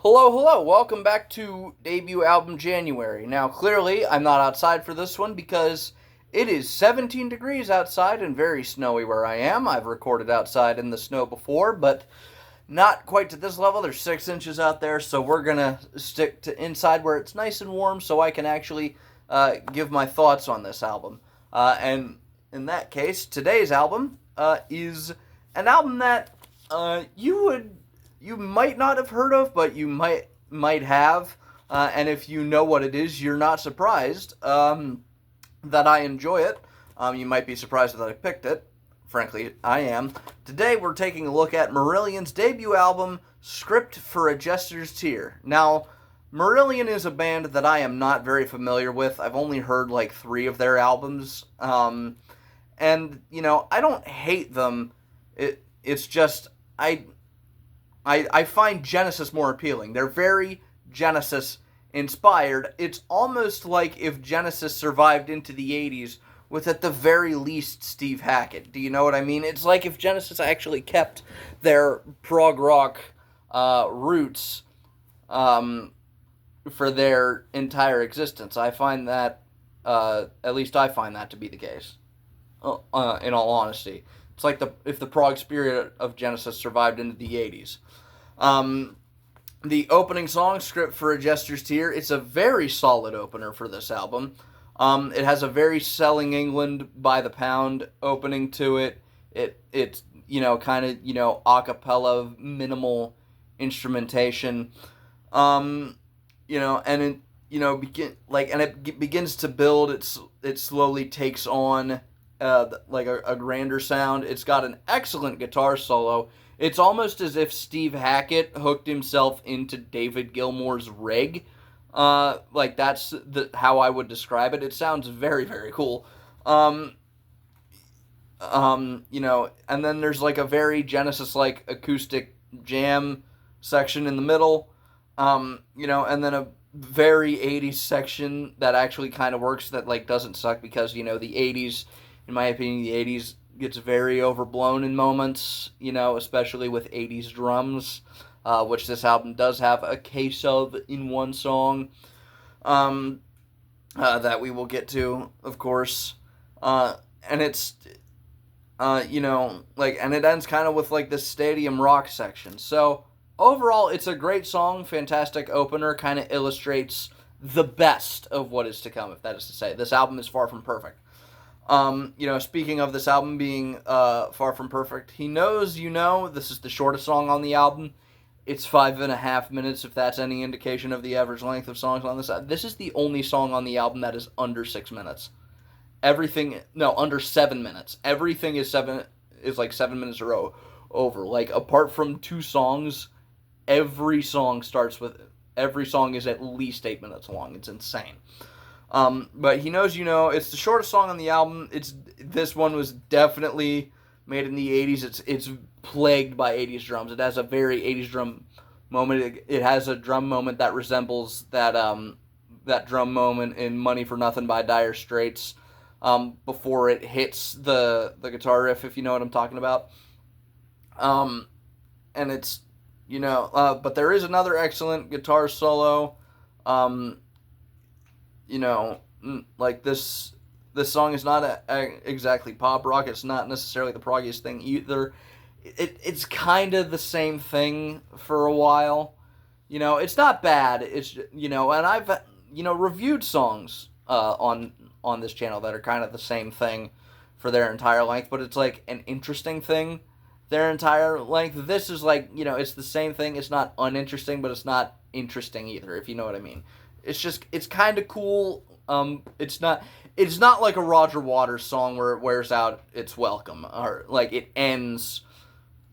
Hello, hello. Welcome back to debut album January. Now, clearly, I'm not outside for this one because it is 17 degrees outside and very snowy where I am. I've recorded outside in the snow before, but not quite to this level. There's 6 inches out there, so we're gonna stick to inside where it's nice and warm so I can actually give my thoughts on this album. And in that case, today's album is an album that you might not have heard of, but you might have. And if you know what it is, you're not surprised that I enjoy it. You might be surprised that I picked it. Frankly, I am. Today we're taking a look at Marillion's debut album, Script for a Jester's Tear. Now, Marillion is a band that I am not very familiar with. I've only heard like 3 of their albums. And, I don't hate them. It's just, I find Genesis more appealing. They're very Genesis inspired. It's almost like if Genesis survived into the 80s with at the very least Steve Hackett. Do you know what I mean? It's like if Genesis actually kept their prog rock roots for their entire existence. I find that, at least I find that to be the case, in all honesty. It's like if the prog spirit of Genesis survived into the 80s. The opening song, Script for a Jester's Tear, it's a very solid opener for this album. It has a very Selling England by the Pound opening to it. It's kind of, a cappella, minimal instrumentation. And it begins to build. It slowly takes on like a grander sound. It's got an excellent guitar solo. It's almost as if Steve Hackett hooked himself into David Gilmour's rig. That's how I would describe it. It sounds very, very cool. And then there's like a very Genesis-like acoustic jam section in the middle. And then a very 80s section that actually kind of works that like doesn't suck because, the 80s, in my opinion, the 80s gets very overblown in moments, especially with 80s drums, which this album does have a case of in one song, that we will get to, of course. And it's, and it ends kind of with like this stadium rock section. So overall, it's a great song, fantastic opener, kind of illustrates the best of what is to come, if that is to say. This album is far from perfect. Speaking of this album being far from perfect, He Knows You Know, this is the shortest song on the album. It's 5.5 minutes, if that's any indication of the average length of songs on this album. This is the only song on the album that is under 6 minutes. Under 7 minutes. Everything is like 7 minutes or over. Like, apart from 2 songs, every song is at least 8 minutes long. It's insane. But He Knows You Know, it's the shortest song on the album. This one was definitely made in the 80s. It's plagued by 80s drums. It has a very 80s drum moment. It has a drum moment that resembles that drum moment in Money for Nothing by Dire Straits, before it hits the guitar riff, if you know what I'm talking about. And it's, but there is another excellent guitar solo. Like this song is not exactly pop rock. It's not necessarily the proggiest thing either. It's kind of the same thing for a while. It's not bad. It's, and I've, reviewed songs on this channel that are kind of the same thing for their entire length, but it's like an interesting thing their entire length. This is like, it's the same thing. It's not uninteresting, but it's not interesting either, if you know what I mean. It's kind of cool. It's not like a Roger Waters song where it wears out its welcome, or like it ends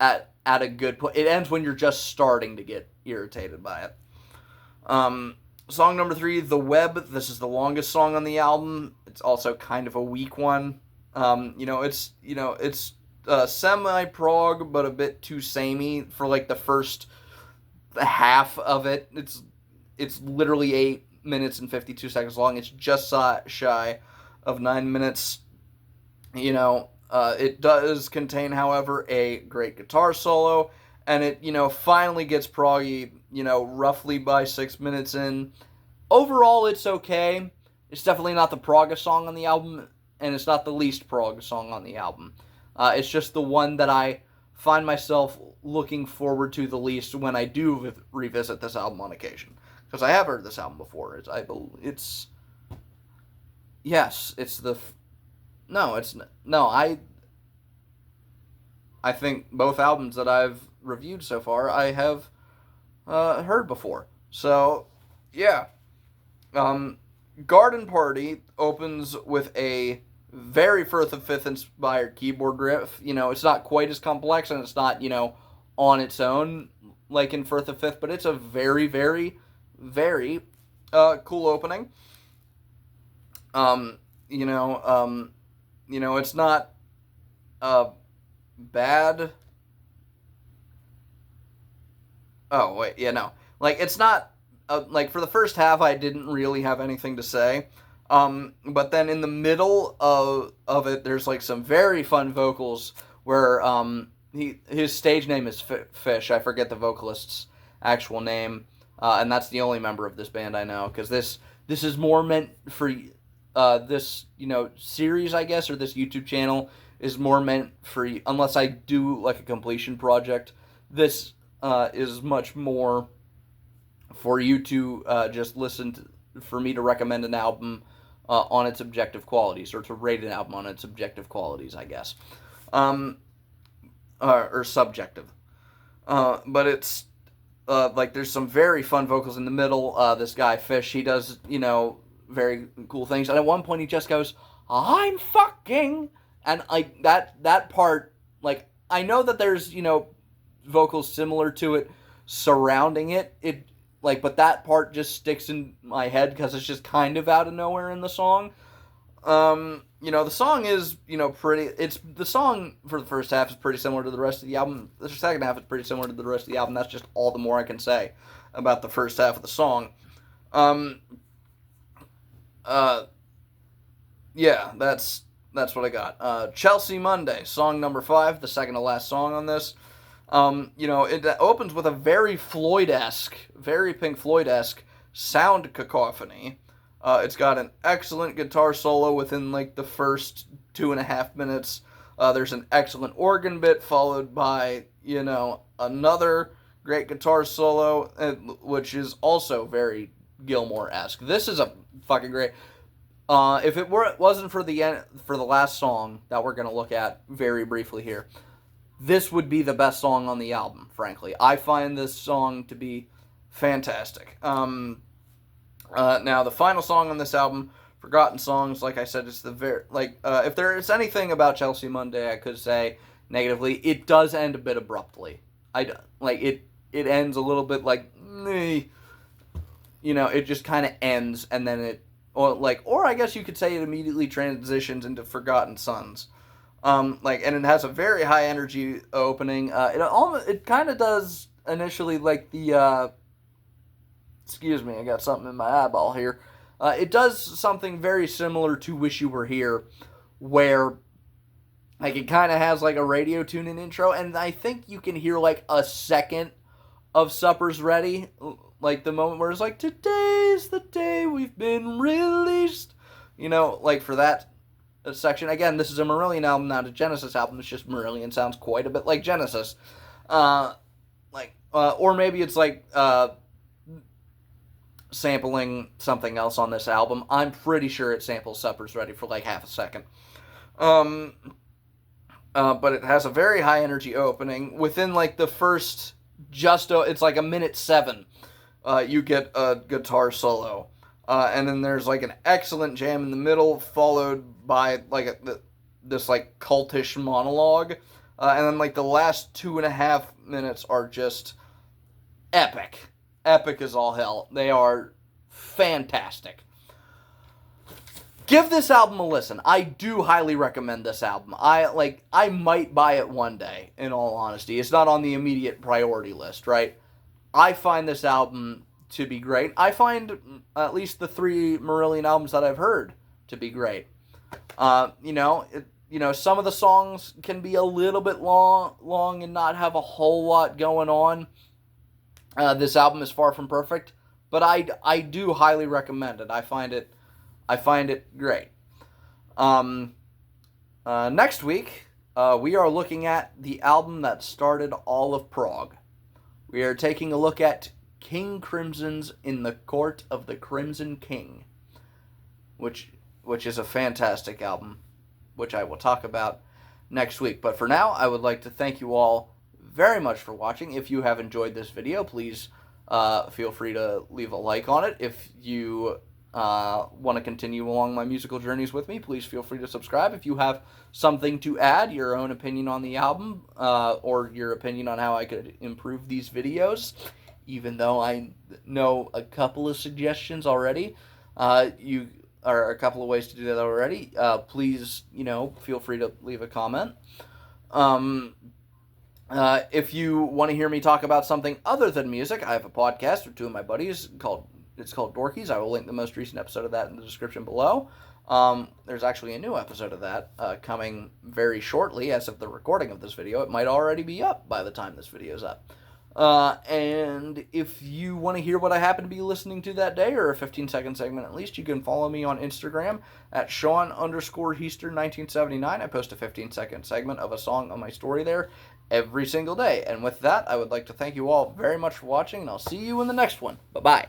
at a good point. It ends when you're just starting to get irritated by it. Song number 3, The Web. This is the longest song on the album. It's also kind of a weak one. It's semi-prog, but a bit too samey for like the first half of it. It's literally 8 minutes and 52 seconds long. It's just shy of 9 minutes. It does contain, however, a great guitar solo and it, finally gets proggy, roughly by 6 minutes in. Overall, it's okay. It's definitely not the prog song on the album, and it's not the least prog song on the album. It's just the one that I find myself looking forward to the least when I do revisit this album on occasion. Because I have heard this album before. I think both albums that I've reviewed so far, I have heard before. So, yeah. Garden Party opens with a very Firth of Fifth inspired keyboard riff. It's not quite as complex, and it's not, on its own like in Firth of Fifth, but it's a very, very, very cool opening. It's not bad. Oh, wait, yeah, no. It's not, for the first half, I didn't really have anything to say. But then in the middle of it, there's, some very fun vocals where, his stage name is Fish. I forget the vocalist's actual name. And that's the only member of this band I know, because this is more meant for, this, series, I guess, or this YouTube channel is more meant for, unless I do, a completion project, this, is much more for you to just listen to, for me to recommend an album on its objective qualities, or to rate an album on its objective qualities, I guess. Or subjective. But it's, there's some very fun vocals in the middle. This guy, Fish, he does, very cool things. And at one point he just goes, "I'm fucking," and, that part, I know that there's, vocals similar to it surrounding it. But that part just sticks in my head because it's just kind of out of nowhere in the song. The song is, the song for the first half is pretty similar to the rest of the album. The second half is pretty similar to the rest of the album. That's just all the more I can say about the first half of the song. Yeah, that's what I got. Chelsea Monday, song number 5, the second to last song on this. It opens with a very Floyd-esque, very Pink Floyd-esque sound cacophony. It's got an excellent guitar solo within, the first 2.5 minutes. There's an excellent organ bit followed by, another great guitar solo, which is also very Gilmour-esque. This is a fucking great... If it wasn't for the last song that we're going to look at very briefly here, this would be the best song on the album, frankly. I find this song to be fantastic. Now, the final song on this album, Forgotten Songs, like I said, it's the very... if there is anything about Chelsea Monday I could say negatively, it does end a bit abruptly. It ends a little bit it just kind of ends, and then it... Or I guess you could say it immediately transitions into Forgotten Sons. And it has a very high energy opening. It kind of does initially excuse me, I got something in my eyeball here. It does something very similar to Wish You Were Here, where it kind of has a radio tune-in intro, and I think you can hear a second of Supper's Ready, the moment where it's today's the day we've been released, for that section. Again, this is a Marillion album, not a Genesis album. It's just Marillion sounds quite a bit like Genesis. Or maybe it's sampling something else on this album. I'm pretty sure it samples Supper's Ready for half a second. But it has a very high energy opening. Within the first it's a minute 7, you get a guitar solo. And then there's an excellent jam in the middle, followed by this cultish monologue. And then the last 2.5 minutes are just epic. Epic as all hell. They are fantastic. Give this album a listen. I do highly recommend this album. I might buy it one day, in all honesty. It's not on the immediate priority list, right? I find this album to be great. I find at least the 3 Marillion albums that I've heard to be great. some of the songs can be a little bit long and not have a whole lot going on. This album is far from perfect, but I do highly recommend it. I find it great. Next week, we are looking at the album that started all of prog. We are taking a look at King Crimson's In the Court of the Crimson King, which is a fantastic album, which I will talk about next week. But for now, I would like to thank you all very much for watching. If you have enjoyed this video, please feel free to leave a like on it. If you want to continue along my musical journeys with me, please feel free to subscribe. If you have something to add, your own opinion on the album, or your opinion on how I could improve these videos, even though I know a couple of suggestions already, you are a couple of ways to do that already, please, feel free to leave a comment. If you want to hear me talk about something other than music, I have a podcast with two of my buddies called Dorkies. I will link the most recent episode of that in the description below. There's actually a new episode of that coming very shortly as of the recording of this video. It might already be up by the time this video is up. And if you want to hear what I happen to be listening to that day, or a 15-second segment at least, you can follow me on Instagram at Sean_Heaster1979. I post a 15-second segment of a song on my story there every single day. And with that, I would like to thank you all very much for watching, and I'll see you in the next one. Bye-bye.